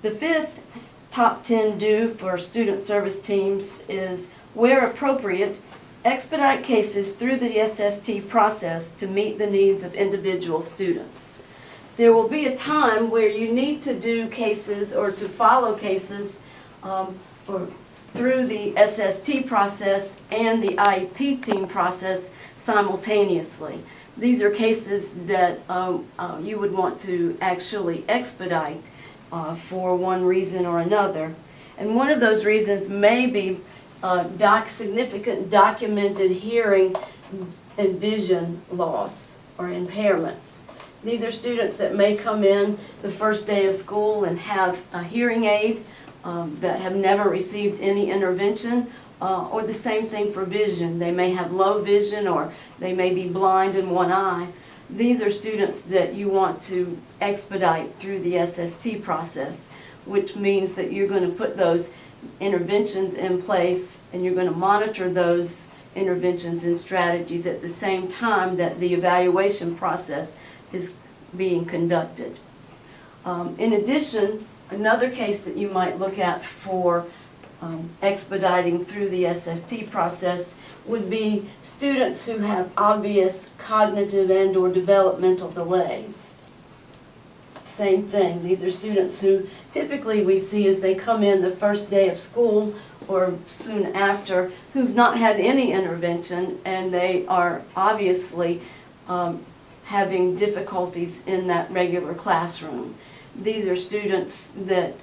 The fifth top 10 do for student service teams is, where appropriate, expedite cases through the SST process to meet the needs of individual students. There will be a time where you need to do cases or to follow cases or through the SST process and the IEP team process simultaneously. These are cases that you would want to actually expedite for one reason or another. And one of those reasons may be significant documented hearing and vision loss or impairments. These are students that may come in the first day of school and have a hearing aid that have never received any intervention, or the same thing for vision. They may have low vision or they may be blind in one eye. These are students that you want to expedite through the SST process, which means that you're going to put those interventions in place and you're going to monitor those interventions and strategies at the same time that the evaluation process is being conducted. In addition, another case that you might look at for expediting through the SST process would be students who have obvious cognitive and or developmental delays. Same thing, these are students who typically we see as they come in the first day of school or soon after, who've not had any intervention, and they are obviously having difficulties in that regular classroom. These are students that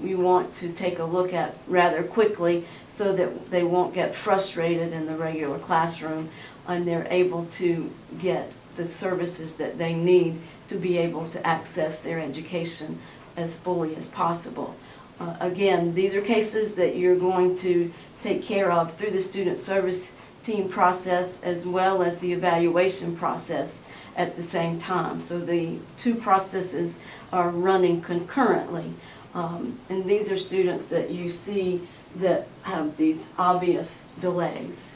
you want to take a look at rather quickly so that they won't get frustrated in the regular classroom and they're able to get the services that they need to be able to access their education as fully as possible. Again, these are cases that you're going to take care of through the student service team process as well as the evaluation process at the same time. So the two processes are running concurrently. And these are students that you see that have these obvious delays.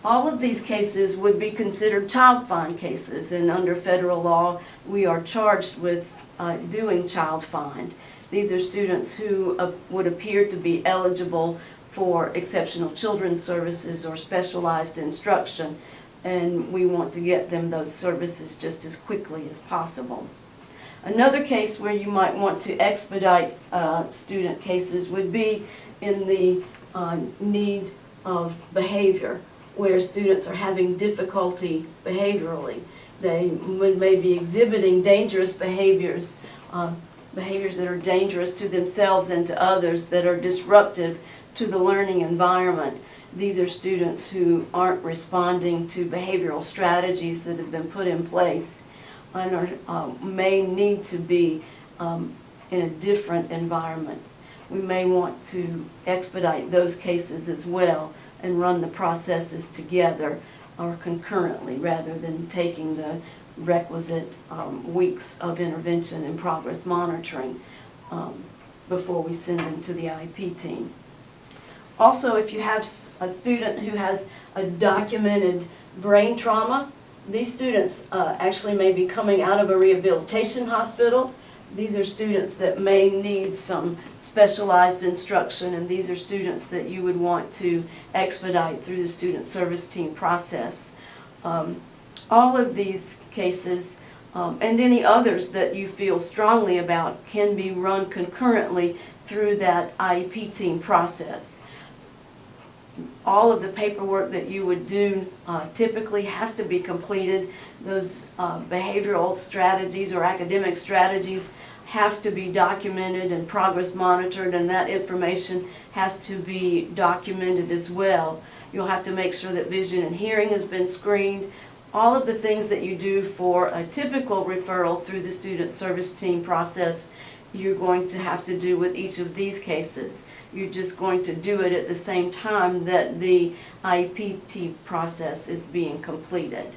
All of these cases would be considered child find cases, and under federal law we are charged with doing child find. These are students who would appear to be eligible for exceptional children's services or specialized instruction, and we want to get them those services just as quickly as possible. Another case where you might want to expedite student cases would be in the need of behavior, where students are having difficulty behaviorally. They may be exhibiting dangerous behaviors, behaviors that are dangerous to themselves and to others, that are disruptive to the learning environment. These are students who aren't responding to behavioral strategies that have been put in place and may need to be in a different environment. We may want to expedite those cases as well and run the processes together or concurrently rather than taking the requisite weeks of intervention and progress monitoring before we send them to the IEP team. Also, if you have a student who has a documented brain trauma, these students actually may be coming out of a rehabilitation hospital. These are students that may need some specialized instruction, and these are students that you would want to expedite through the student service team process. All of these cases and any others that you feel strongly about can be run concurrently through that IEP team process. All of the paperwork that you would do typically has to be completed. Those behavioral strategies or academic strategies have to be documented and progress monitored, and that information has to be documented as well. You'll have to make sure that vision and hearing has been screened. All of the things that you do for a typical referral through the student service team process, you're going to have to do with each of these cases. You're just going to do it at the same time that the IEP process is being completed.